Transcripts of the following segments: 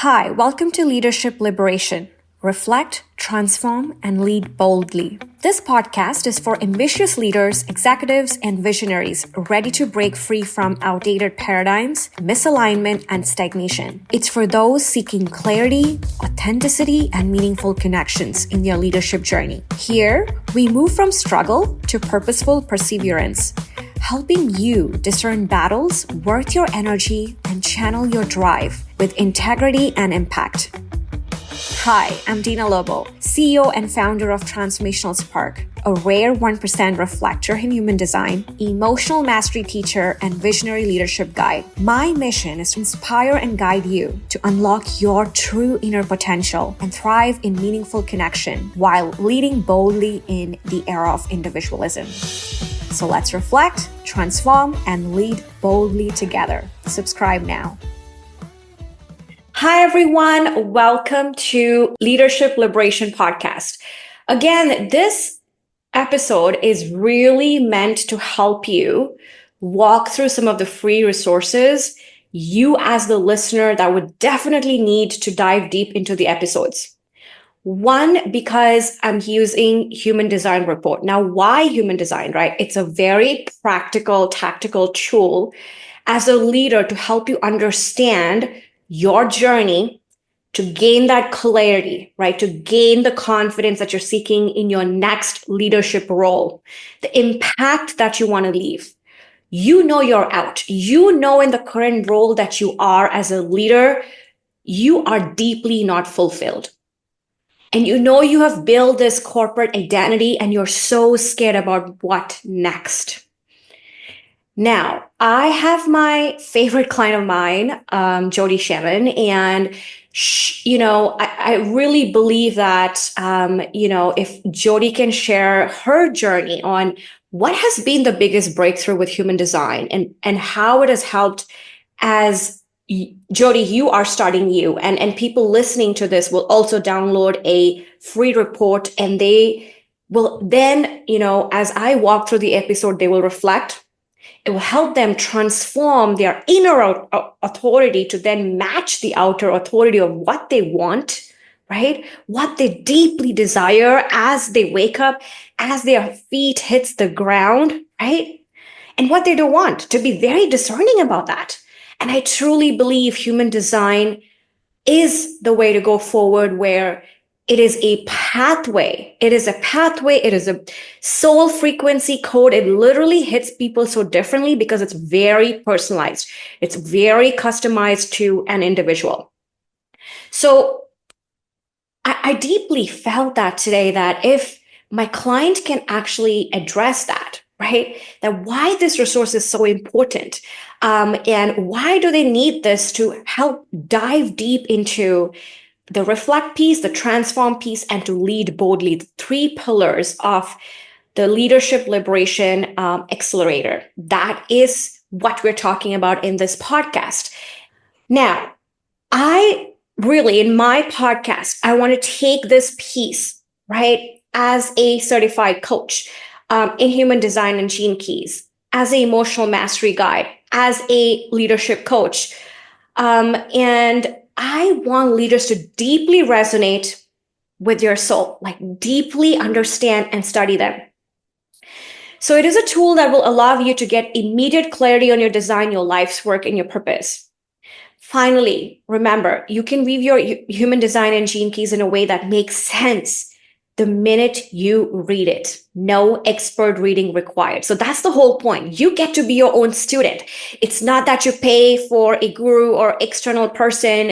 Hi, welcome to Leadership Liberation. Reflect, transform, and lead boldly. This podcast is for ambitious leaders, executives, and visionaries ready to break free from outdated paradigms, misalignment, and stagnation. It's for those seeking clarity, authenticity, and meaningful connections in their leadership journey. Here, we move from struggle to purposeful perseverance, helping you discern battles worth your energy and channel your drive with integrity and impact. Hi, I'm Dina Lobo, CEO and founder of Transformational Spark, a rare 1% reflector in human design, emotional mastery teacher, and visionary leadership guide. My mission is to inspire and guide you to unlock your true inner potential and thrive in meaningful connection while leading boldly in the era of individualism. So let's reflect, transform, and lead boldly together. Subscribe now. Hi, everyone. Welcome to Leadership Liberation Podcast. Again, this episode is really meant to help you walk through some of the free resources you as the listener that would definitely need to dive deep into the episodes. One, because I'm using Human Design Report. Now, why Human Design, right? It's a very practical, tactical tool as a leader to help you understand your journey, to gain that clarity, right? To gain the confidence that you're seeking in your next leadership role, the impact that you want to leave. You know you're out. You know in the current role that you are as a leader, you are deeply not fulfilled. And you know you have built this corporate identity and you're so scared about what next. Now, I have my favorite client of mine, Jodie, and I really believe that, if Jodie can share her journey on what has been the biggest breakthrough with human design and how it has helped as Jodie, you are starting you, and people listening to this will also download a free report, and they will then, as I walk through the episode, they will reflect. It will help them transform their inner authority to then match the outer authority of what they want, right? What they deeply desire as they wake up, as their feet hits the ground, right? And what they don't want, to be very discerning about that. And I truly believe human design is the way to go forward, where it is a pathway. It is a pathway. It is a soul frequency code. It literally hits people so differently because it's very personalized. It's very customized to an individual. So I deeply felt that today, that if my client can actually address that, right? That why this resource is so important, and why do they need this to help dive deep into the reflect piece, the transform piece, and to lead boldly, the three pillars of the Leadership Liberation Accelerator. That is what we're talking about in this podcast. Now, in my podcast, I want to take this piece, right, as a certified coach in human design and gene keys, as an emotional mastery guide, as a leadership coach. And I want leaders to deeply resonate with your soul, like deeply understand and study them. So it is a tool that will allow you to get immediate clarity on your design, your life's work, and your purpose. Finally, remember, you can weave your human design and gene keys in a way that makes sense the minute you read it. No expert reading required. So that's the whole point. You get to be your own student. It's not that you pay for a guru or external person,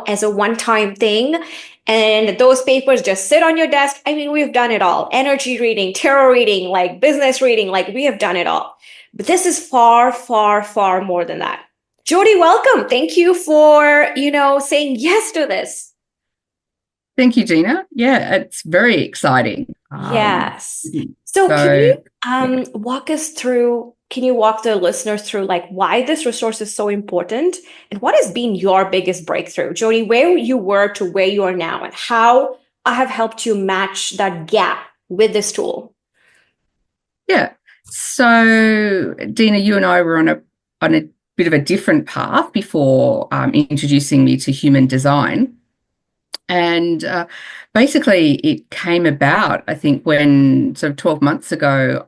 as a one-time thing, and those papers just sit on your desk. I mean, we've done it all. Energy reading, tarot reading, like business reading, like we have done it all. But this is far, far, far more than that. Jodie, welcome. Thank you for, saying yes to this. Thank you, Dina. Yeah, it's very exciting. Yes. So can you walk us through, can you walk the listeners through like why this resource is so important and what has been your biggest breakthrough? Jodie, where you were to where you are now and how I have helped you match that gap with this tool. Yeah. So Dina, you and I were on a bit of a different path before introducing me to human design. And basically, it came about, I think, when sort of 12 months ago,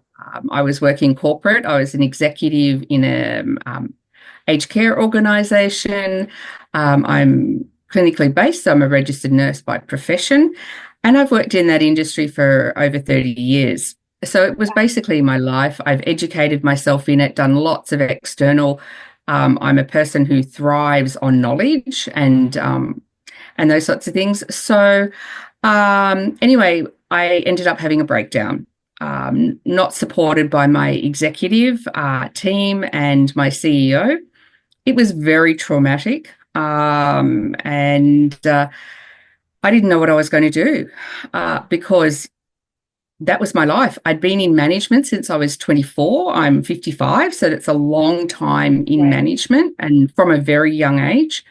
I was working corporate. I was an executive in a aged care organisation. I'm clinically based, so I'm a registered nurse by profession, and I've worked in that industry for over 30 years. So it was basically my life. I've educated myself in it, done lots of external. I'm a person who thrives on knowledge and those sorts of things. So anyway, I ended up having a breakdown, not supported by my executive team and my CEO. It was very traumatic, and I didn't know what I was going to do because that was my life. I'd been in management since I was 24. I'm 55, so that's a long time in management and from a very young age.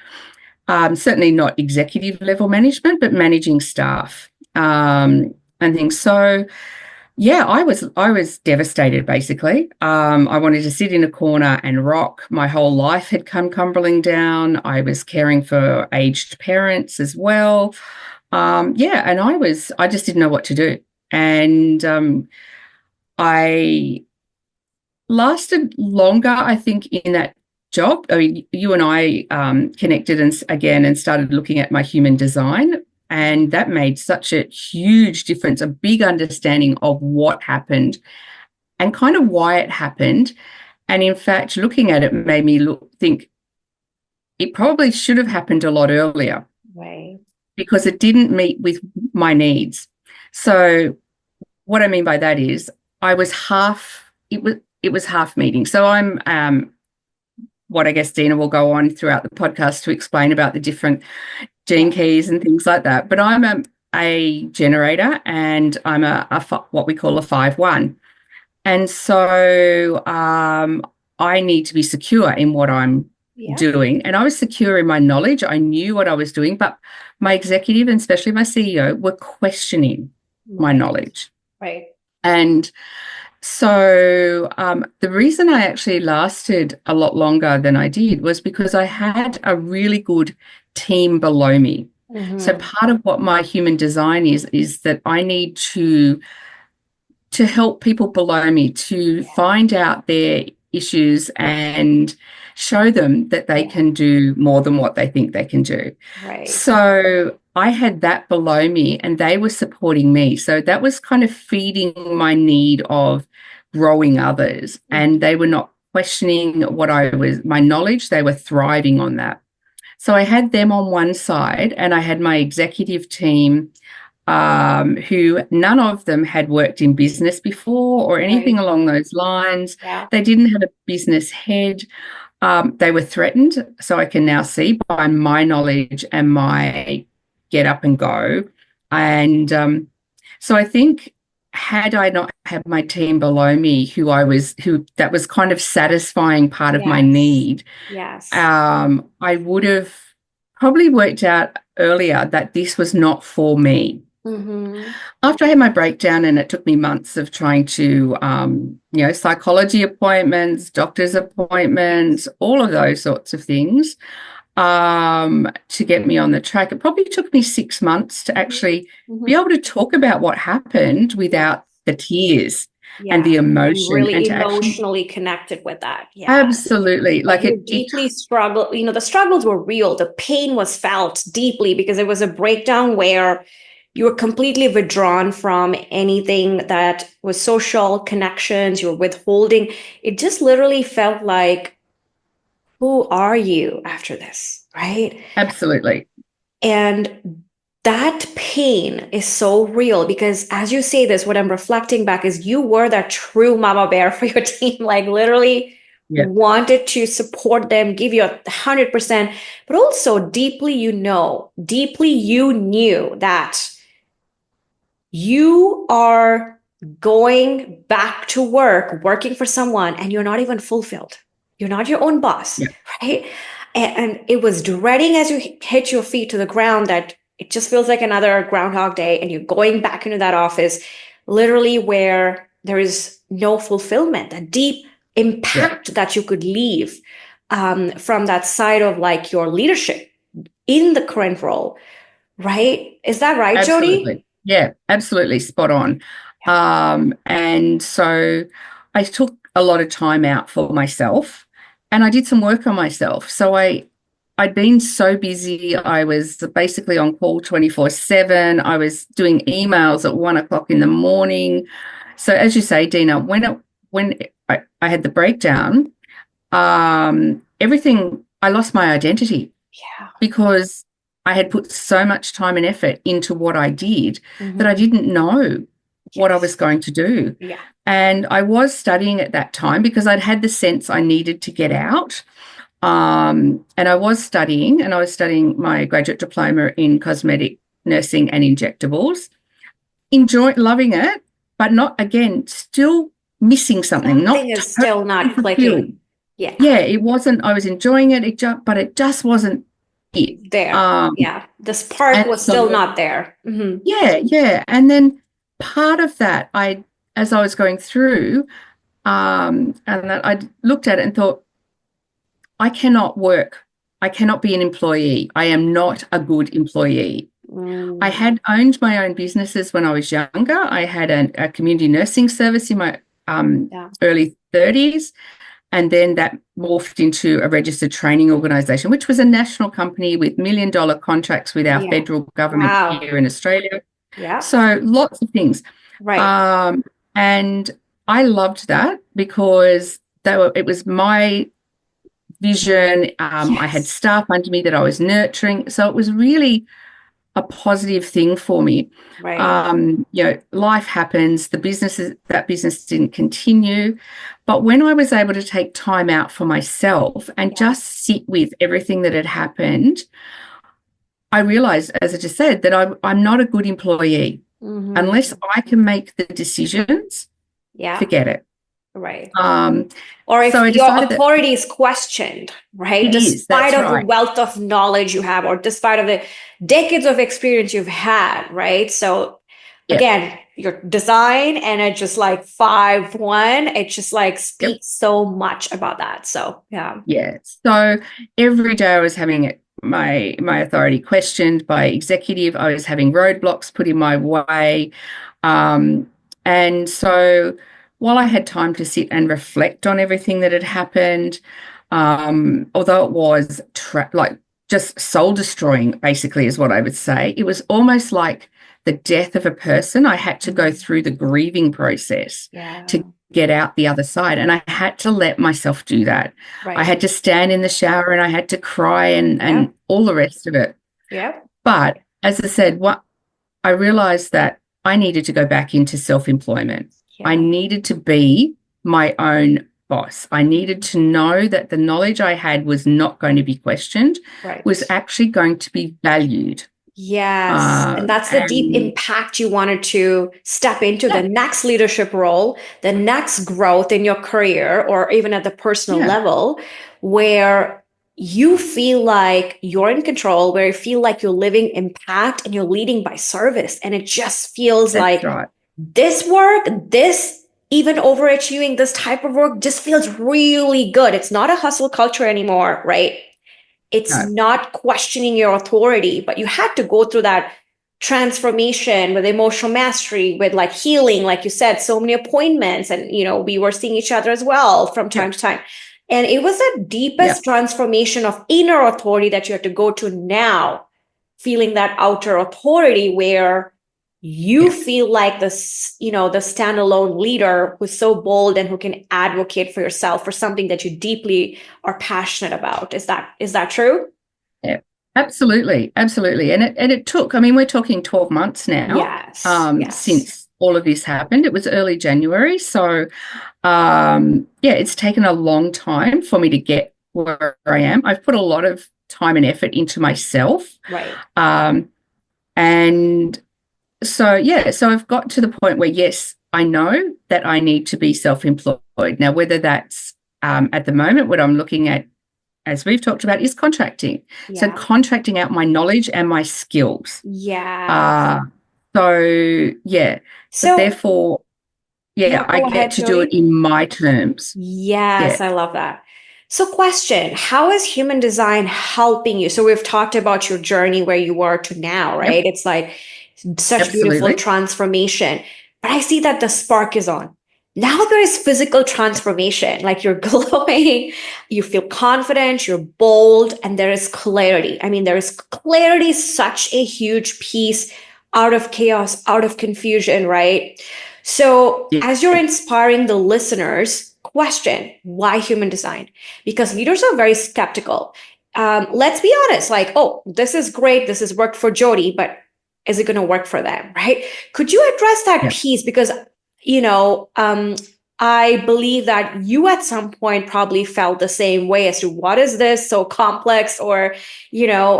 Certainly not executive level management, but managing staff and things. So, yeah, I was devastated, basically. I wanted to sit in a corner and rock. My whole life had come crumbling down. I was caring for aged parents as well. And I just didn't know what to do. And I lasted longer, I think, in that job. I mean, you and I connected and started looking at my human design, and that made such a huge difference, a big understanding of what happened and kind of why it happened. And in fact, looking at it made me think it probably should have happened a lot earlier, Right. because it didn't meet with my needs. So what I mean by that is it was half meeting. So I'm what I guess Dina will go on throughout the podcast to explain about the different gene keys and things like that. But I'm a generator, and I'm what we call a 5-1. And so I need to be secure in what I'm doing. And I was secure in my knowledge. I knew what I was doing, but my executive and especially my CEO were questioning my knowledge. Right. And so the reason I actually lasted a lot longer than I did was because I had a really good team below me. Mm-hmm. So part of what my human design is that I need to help people below me to find out their issues and show them that they can do more than what they think they can do. Right. So I had that below me, and they were supporting me. So that was kind of feeding my need of growing others. And they were not questioning my knowledge. They were thriving on that. So I had them on one side, and I had my executive team, who none of them had worked in business before or anything along those lines. Yeah. They didn't have a business head. They were threatened. So I can now see by my knowledge and my get up and go. And so I think had I not had my team below me that was kind of satisfying part of my need, I would have probably worked out earlier that this was not for me. Mm-hmm. After I had my breakdown, and it took me months of trying to, psychology appointments, doctor's appointments, all of those sorts of things, to get me on the track. It probably took me 6 months to actually be able to talk about what happened without the tears and the emotion. And really emotionally connected with that. Yeah. Absolutely. Like you deeply struggled. The struggles were real. The pain was felt deeply because it was a breakdown where you were completely withdrawn from anything that was social connections. You were withholding. It just literally felt like, who are you after this, right? Absolutely. And that pain is so real because as you say this, what I'm reflecting back is you were that true mama bear for your team, like literally wanted to support them, give you 100%, but also deeply you knew that you are going back to work, working for someone, and you're not even fulfilled. You're not your own boss, right? And it was dreading as you hit your feet to the ground that it just feels like another Groundhog Day, and you're going back into that office, literally where there is no fulfillment, a deep impact that you could leave. from that side of like your leadership in the current role, right? Is that right, Jodie? Absolutely. Yeah, absolutely spot on. And so I took a lot of time out for myself and I did some work on myself. So I'd been so busy. I was basically on call 24/7. I was doing emails at 1 o'clock in the morning. So as you say, Dina, when I had the breakdown, everything, I lost my identity Yeah. because I had put so much time and effort into what I did that I didn't know what I was going to do. Yeah. And I was studying at that time because I'd had the sense I needed to get out. And I was studying, my graduate diploma in cosmetic nursing and injectables, loving it, but not, again, still missing something, Something not is still not fulfilled. clicking. Yeah. Yeah, it wasn't, I was enjoying it, but it just wasn't it. There. Yeah. The spark And was still so, not there. yeah. And then part of that, as I was going through, and that I looked at it and thought, I cannot work. I cannot be an employee. I am not a good employee. I had owned my own businesses when I was younger. I had a community nursing service in my early 30s. And then that morphed into a registered training organisation, which was a national company with $1 million contracts with our federal government here in Australia. Yeah. So lots of things. Right. And I loved that because it was my vision. I had staff under me that I was nurturing. So it was really a positive thing for me. Right. Life happens. That business didn't continue. But when I was able to take time out for myself and just sit with everything that had happened, I realized, as I just said, that I'm not a good employee. Unless I can make the decisions, forget it. Right. Or if so I your decided authority is questioned, right? Despite of the wealth of knowledge you have, or despite of the decades of experience you've had, right? So again, your design and it just like 5-1, it just like speaks so much about that. So yeah. So every day I was having my authority questioned by executive. I was having roadblocks put in my way. And so while I had time to sit and reflect on everything that had happened, although it was just soul destroying, basically, is what I would say, it was almost like the death of a person. I had to go through the grieving process to get out the other side. And I had to let myself do that. I had to stand in the shower and I had to cry and all the rest of it. Yeah. But as I said, I realized that I needed to go back into self-employment. I needed to be my own boss. I needed to know that the knowledge I had was not going to be questioned, was actually going to be valued. Yes. And that's the deep impact you wanted to step into, the next leadership role, the next growth in your career, or even at the personal level, where you feel like you're in control, where you feel like you're living impact and you're leading by service. And it just feels like this work, this even overachieving, this type of work just feels really good. It's not a hustle culture anymore, right? It's not questioning your authority, but you had to go through that transformation with emotional mastery, with like healing, like you said, so many appointments. And, we were seeing each other as well from time to time. And it was the deepest transformation of inner authority that you have to go to now, feeling that outer authority where you feel like this, the standalone leader who's so bold and who can advocate for yourself for something that you deeply are passionate about. Is that true? Yeah, absolutely. Absolutely. And it took, we're talking 12 months now. Since all of this happened. It was early January. So, it's taken a long time for me to get where I am. I've put a lot of time and effort into myself. Right. And so I've got to the point where, yes, I know that I need to be self-employed. Now, whether that's at the moment, what I'm looking at, as we've talked about, is contracting. So contracting out my knowledge and my skills. So therefore, I get to do it in my terms. Yes, I love that. So, question, how is human design helping you? So, we've talked about your journey where you are to now, Yep, right? It's like such beautiful absolutely. transformation. But I see that the spark is on. Now there is physical transformation, like you're glowing, you feel confident, you're bold, and there is clarity. I mean, there is clarity, such a huge piece out of chaos, out of confusion, right? So, Yeah, as you're inspiring the listeners, question why human design? Because leaders are very skeptical. Let's be honest, like, oh, this is great, this has worked for Jodie, but is it going to work for them, right? Could you address that yeah, piece? Because, you know, I believe that you at some point probably felt the same way as to what is this so complex, or,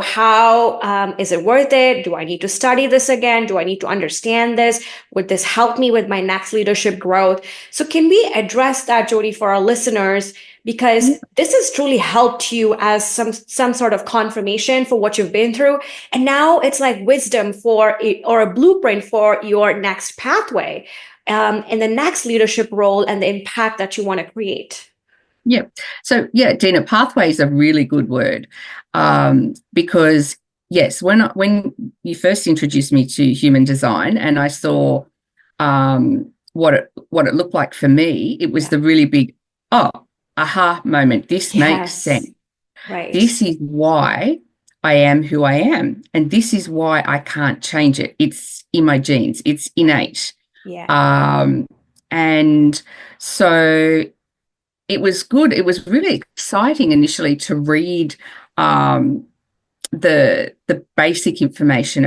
how is it worth it? Do I need to study this again? Do I need to understand this? Would this help me with my next leadership growth? So can we address that, Jodie, for our listeners? Because yeah. this has truly helped you as some sort of confirmation for what you've been through, and now it's like wisdom or a blueprint for your next pathway, in the next leadership role and the impact that you want to create. Yeah. So, yeah, Dina, pathway is a really good word, because, yes, when you first introduced me to human design and I saw what it looked like for me, it was Yeah. the really big, oh, aha moment. This makes sense. Yes. Right. This is why I am who I am, and this is why I can't change it. It's in my genes. It's innate. Yeah. And so it was good. It was really exciting initially to read the basic information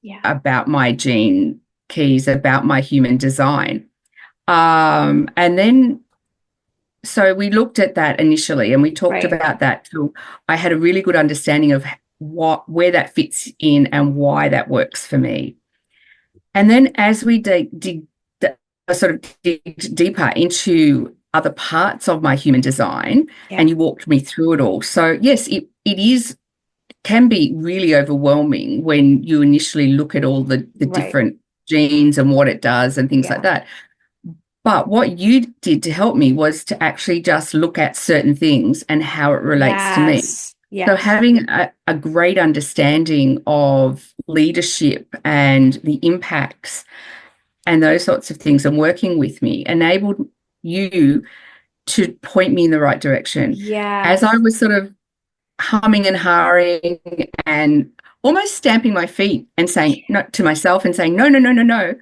Yeah. about my gene keys, about my human design. And then so we looked at that initially and we talked Right. about that till I had a really good understanding of where that fits in and why that works for me. And then as we sort of dig deeper into other parts of my human design, Yeah. and you walked me through it all. So yes, it can be really overwhelming when you initially look at all the Right. different genes and what it does and things like Yeah. that. But what you did to help me was to actually just look at certain things and how it relates to me. Yes. So Yes. having a great understanding of leadership and the impacts and those sorts of things and working with me enabled you to point me in the right direction. As I Yes. was sort of humming and hawing and almost stamping my feet and saying no to myself and saying, no, no, no, no, no,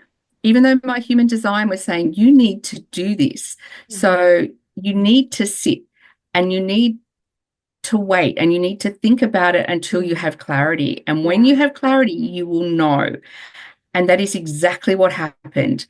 even though my human design was saying, you need to do this. Mhm. So you need to sit and you need to wait and you need to think about it until you Mhm. have clarity. And when Yeah. you have clarity, you will know. And that is exactly what happened.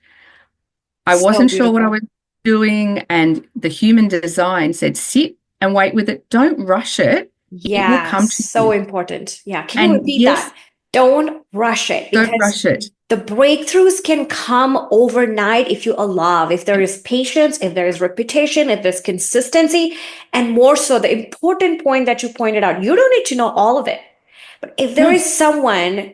I So wasn't sure what I beautiful. was doing, and the human design said, sit and wait with it. Don't rush it. It will Yeah, come to so you. important. Yeah. Can you And repeat that? yes, Don't rush it, don't because rush it. the breakthroughs can come overnight if you allow, if there is patience, if there is repetition, if there's consistency, and more so, the important point that you pointed out, you don't need to know all of it. But if there No, is someone,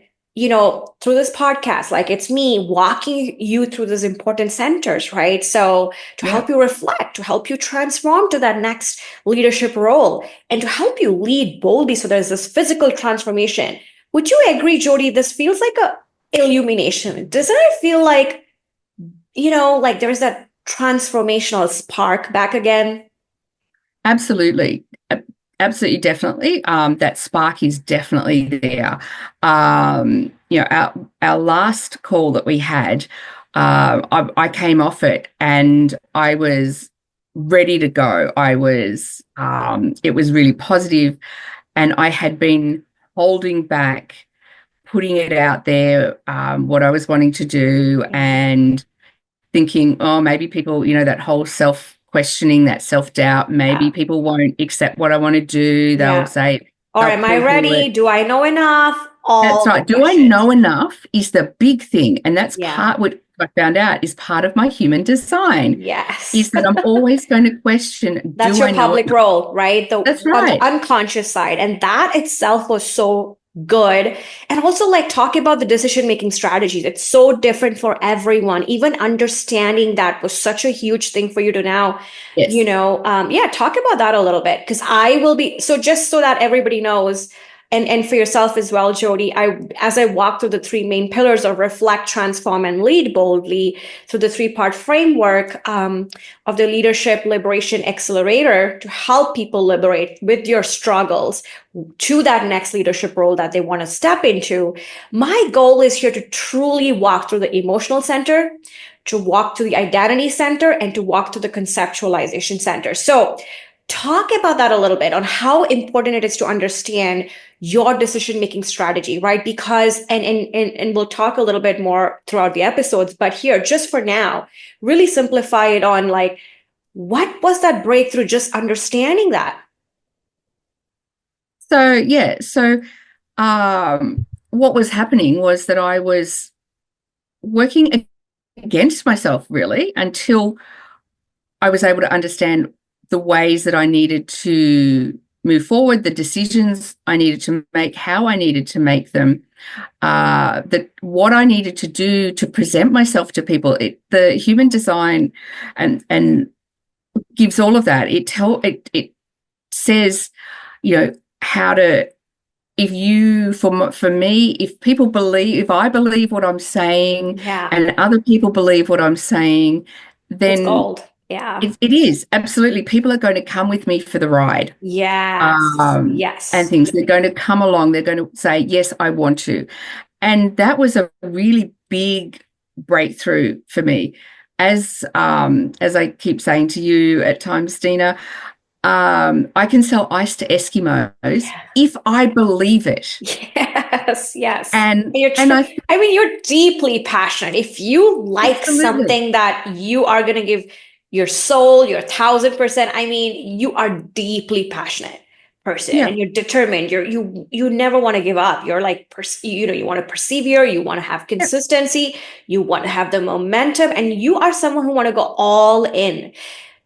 through this podcast, like it's me walking you through these important centers, right? So to yeah, help you reflect, to help you transform to that next leadership role, and to help you lead boldly. So there's this physical transformation. Would you agree, Jodie? This feels like a illumination. Doesn't it feel like, like there's that transformational spark back again? absolutely. Absolutely, definitely. That spark is definitely there. Our last call that we had, I came off it and I was ready to go. It was really positive, and I had been holding back, putting it out there, what I was wanting to do, Yeah. and thinking, oh, maybe people, that whole self questioning, that self doubt, maybe Yeah. people won't accept what I want to do. They'll Yeah. say, Or they'll am I poo poo ready? it. Do I know enough? That's All the right. Do I questions. know enough is the big thing. And that's Yeah. part what I found out is part of my human design Yes. is that I'm always going to question, That's do your I know public enough? role, right? The That's on the right. unconscious side. And that itself was so Good. And also, like, talk about the decision making strategies. It's so different for everyone. Even understanding that was such a huge thing for you to now, Yes. yeah, talk about that a little bit. Because I will be, so just so that everybody knows, and for yourself as well, Jodie, as I walk through the three main pillars of reflect, transform, and lead boldly through the three-part framework of the Leadership Liberation Accelerator to help people liberate with your struggles to that next leadership role that they want to step into. My goal is here to truly walk through the emotional center, to walk to the identity center, and to walk to the conceptualization center. So, talk about that a little bit on how important it is to understand your decision making strategy, right? Because and we'll talk a little bit more throughout the episodes, but here, just for now, really simplify it on like, what was that breakthrough, just understanding that? So, yeah. So, what was happening was that I was working against myself really until I was able to understand the ways that I needed to move forward, the decisions I needed to make, how I needed to make them, that what I needed to do to present myself to people. The human design and gives all of that. It says, how to. If you, for me, if I believe what I'm saying, Yeah, and other people believe what I'm saying, it's then gold. Yeah. it is absolutely. People are going to come with me for the ride, Yes. and Yes. things. They're going to come along. They're going to say, "Yes, I want to," and that was a really big breakthrough for me. As I keep saying to you at times, Dina, I can sell ice to Eskimos Yeah. if I believe it, Yes. Yes. and You're and I I mean, you're deeply passionate. If you like absolutely, something that you are going to give your soul, your 1,000%, I mean, you are deeply passionate person yeah, and you're determined. You never want to give up. You're like, you want to persevere. You want to have yeah, consistency. You want to have the momentum, and you are someone who want to go all in.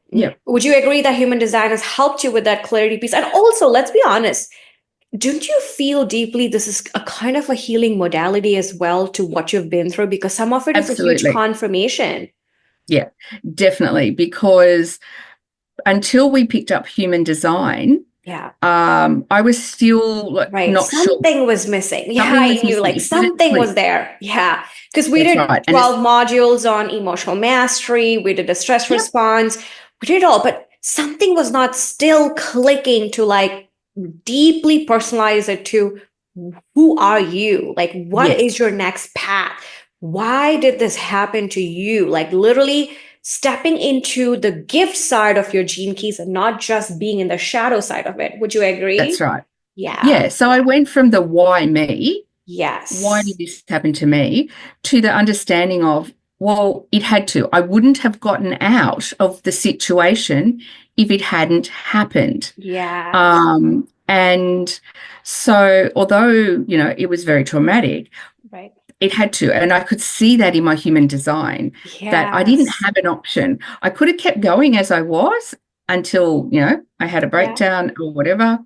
yeah, Would you agree that human design has helped you with that clarity piece? And also, let's be honest, don't you feel deeply this is a kind of a healing modality as well to what you've been through? Because some of it is a huge absolutely, confirmation. yeah, definitely. Because until we picked up human design, Yeah, I was still like, right. not sure. Something was missing. Yeah, Something I was knew missing. like It didn't something was click. there. Yeah. Because we That's did right. And 12 modules on emotional mastery, we did the stress yep, response, we did it all, but something was not still clicking to like deeply personalize it to who are you? Like, what is yes, your next path? Why did this happen to you? Like, literally stepping into the gift side of your gene keys and not just being in the shadow side of it. Would you that's agree? right. Yeah. Yeah. So I went from the why me, why did Yes. this happen to me, to the understanding of, well, it had to. I wouldn't have gotten out of the situation if it hadn't happened. Yes. And so, although, it was very traumatic, Right. it had to. And I could see that in my human design, that I didn't Yes. have an option. I could have kept going as I was until, I had a Yeah. breakdown or whatever.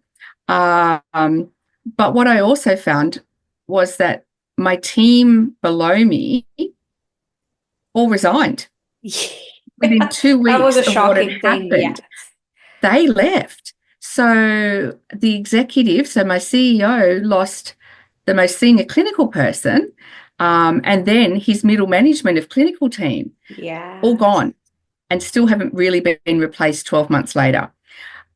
Um, but what I also found was that my team below me all resigned within two That was weeks a of what had shocking thing. happened. Yes. They left. So the executive, so my CEO lost the most senior clinical person, and then his middle management of clinical team, all Yes. gone and still haven't really been replaced 12 months later.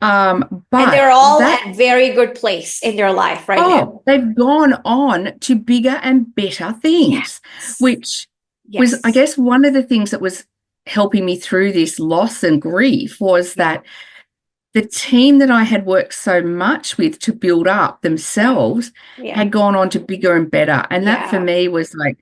And But they're all that, at very good place in their life right now. they've gone on to bigger and better things, Yes. which was, I Yes. guess, one of the things that was helping me through this loss and grief was Yeah. that the team that I had worked so much with to build up Yeah. themselves Yeah. had gone on to bigger and better. And that for Yeah. me was like,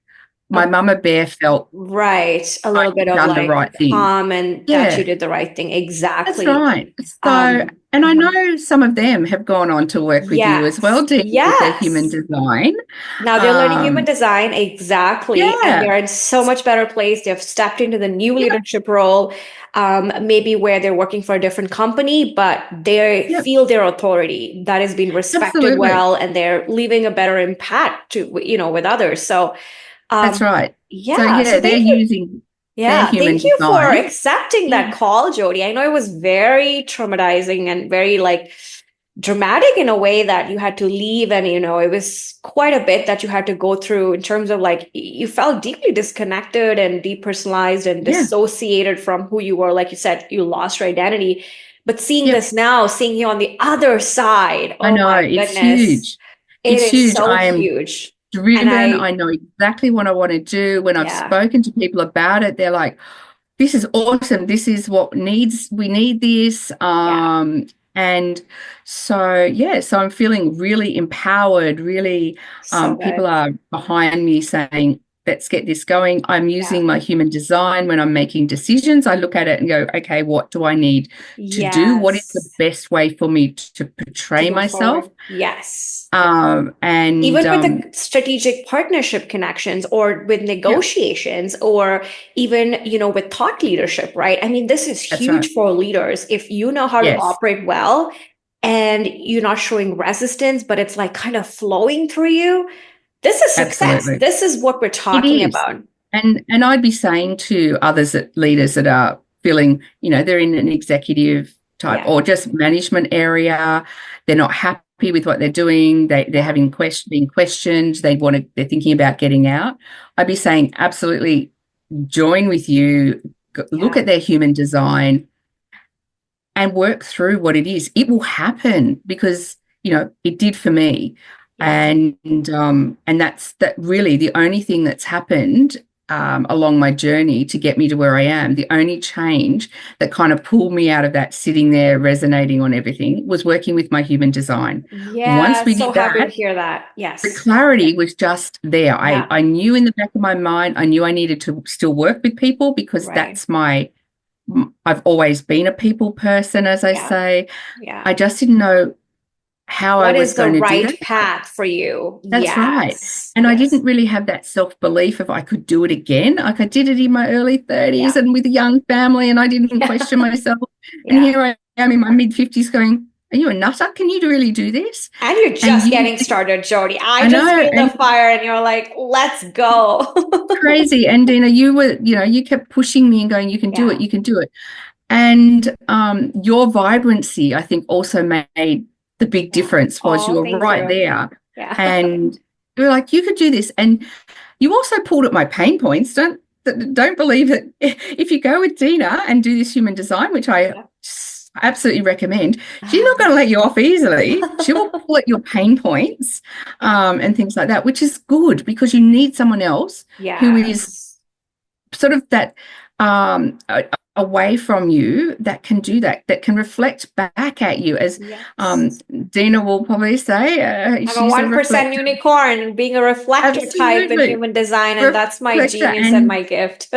my mama bear felt Right. A little bit I'd of done the like right thing. calm and that you Yeah, did the right thing. that's Exactly. right. So, Um, and I mhm. know some of them have gone on to work with you as well, Yes. Dina, with their human Yes. design. Now they're learning human Um, design exactly, and yeah, they're in so much better place. They've stepped into the new yep, leadership role, maybe where they're working for a different company, but they yep, feel their authority that is being respected absolutely. well, and they're leaving a better impact to, with others. So, That's um, right. So yeah. So yeah, they're thank you. using their Yeah, human thank you for design. accepting Yeah, that call, Jodie. I know it was very traumatizing and very like dramatic in a way that you had to leave, and it was quite a bit that you had to go through in terms of like you felt deeply disconnected and depersonalized and yeah, dissociated from who you were. Like you said, you lost your identity. But seeing yep. this now, seeing you on the other side, I oh know my it's goodness, huge. it It's is huge. so I am huge. And driven. I, I know exactly what I want to do. When I've yeah, spoken to people about it, they're like, this is awesome. This is what we need this. yeah, And so, yeah, so I'm feeling really empowered, really, so people good. are behind me saying, let's get this going. I'm Yeah. using my human design when I'm making decisions. I look at it and go, okay, what do I need to do? What is the Yes. best way for me to To portray move myself? forward. Yes. And Even with the strategic partnership connections or with yeah, negotiations or even, with thought leadership, right? I mean, this is that's right. huge for leaders. If you know how to Yes, operate well and you're not showing resistance, but it's like kind of flowing through you, this is success. absolutely. This is what we're It talking is. about. And I'd be saying to others that leaders that are feeling, they're in an executive type Yeah. or just management area, they're not happy with what they're doing, they're Yeah. having being questioned, they're thinking about getting out. I'd be saying absolutely join with you, look Yeah. at their human design and work through what it is. It will happen because, it did for me. Yeah. And that's that really the only thing that's happened along my journey to get me to where I am. The only change that kind of pulled me out of that sitting there resonating on everything was working with my human design. Once Yeah. we So did happy to that, hear that. the Yes. clarity was just there. I, Yeah. I knew in the back of my mind, I knew I needed to still work with people because Right. I've always been a people person, as I Yeah. say. Yeah. I just didn't know how I What was is the going to do that. right path for you? That's right. Yes. And I Yes. didn't really have that self-belief if I could do it again. Like I did it in my early 30s Yeah. and with a young family, and I didn't question myself. And Yeah. here I am in my mid-50s going, are you a nutter? Can you really do this? And you're And just you, getting started, Jody. I I just know, made the and fire and you're like, let's go. crazy. And Dina, you kept pushing me and going, you can do it, Yeah. you can do it. And your vibrancy, I think, also made the big Yeah. difference was you Oh, were thank right you. there. Yeah. And you were like, you could do this. And you also pulled at my pain points. Don't believe that if you go with Dina and do this human design, which I Yeah. absolutely recommend, she's not going to let you off easily. She will pull at your pain points Yeah. and things like that, which is good because you need someone else who is Yes. sort of that away from you that can do that can reflect back at you as Yes. Dina will probably say I'm a she's a 1% reflector. unicorn, being a reflector type in Absolutely. human design, and that's my Reflector genius and and my gift.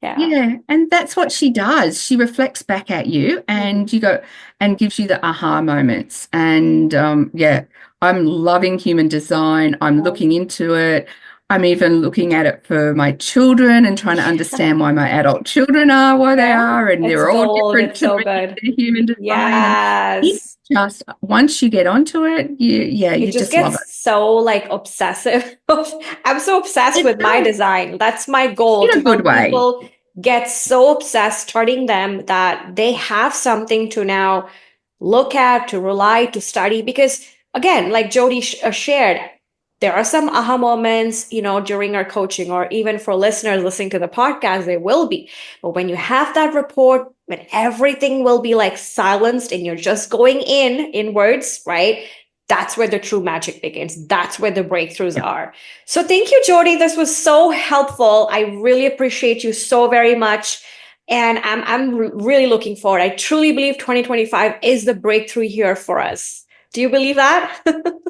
Yeah. yeah, and that's what she does. She reflects back at you Mhm. and you go and gives you the aha moments. And yeah, I'm loving human design. I'm looking into it. I'm even looking at it for my children and trying to Yeah. understand why my adult children are why they Yeah. are. And It's they're all gold. different It's to so me, good. their human design. And it's Yes. just, once you get onto it, It you just just love gets it. so like obsessive. I'm so obsessed It with my does design. That's my goal, in to a good help way. people get so obsessed, starting them that they have something to now look at, to rely, to study. Because again, like Jody shared, there are some aha moments, during our coaching, or even for listeners listening to the podcast, there will be. But when you have that report, when everything will be like silenced and you're just going inwards, right? That's where the true magic begins. That's where the breakthroughs Yeah. are. So thank you, Jody. This was so helpful. I really appreciate you so very much. And I'm really looking forward. I truly believe 2025 is the breakthrough year for us. Do you believe that?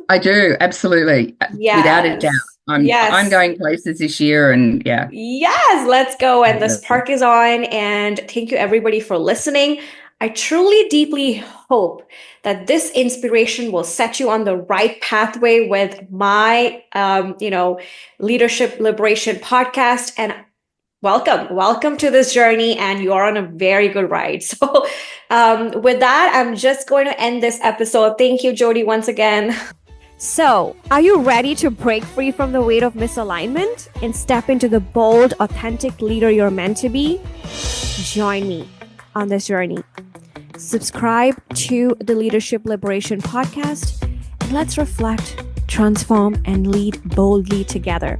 I do, absolutely, without a doubt. Yes. I'm Yes. going places this year, and yeah. Yes, let's go. And the spark is on. And thank you, everybody, for listening. I truly, deeply hope that this inspiration will set you on the right pathway with my, leadership liberation podcast. And welcome to this journey. And you are on a very good ride. So, with that, I'm just going to end this episode. Thank you, Jodie, once again. So, are you ready to break free from the weight of misalignment and step into the bold, authentic leader you're meant to be? Join me on this journey. Subscribe to the Leadership Liberation Podcast, and let's reflect, transform, and lead boldly together.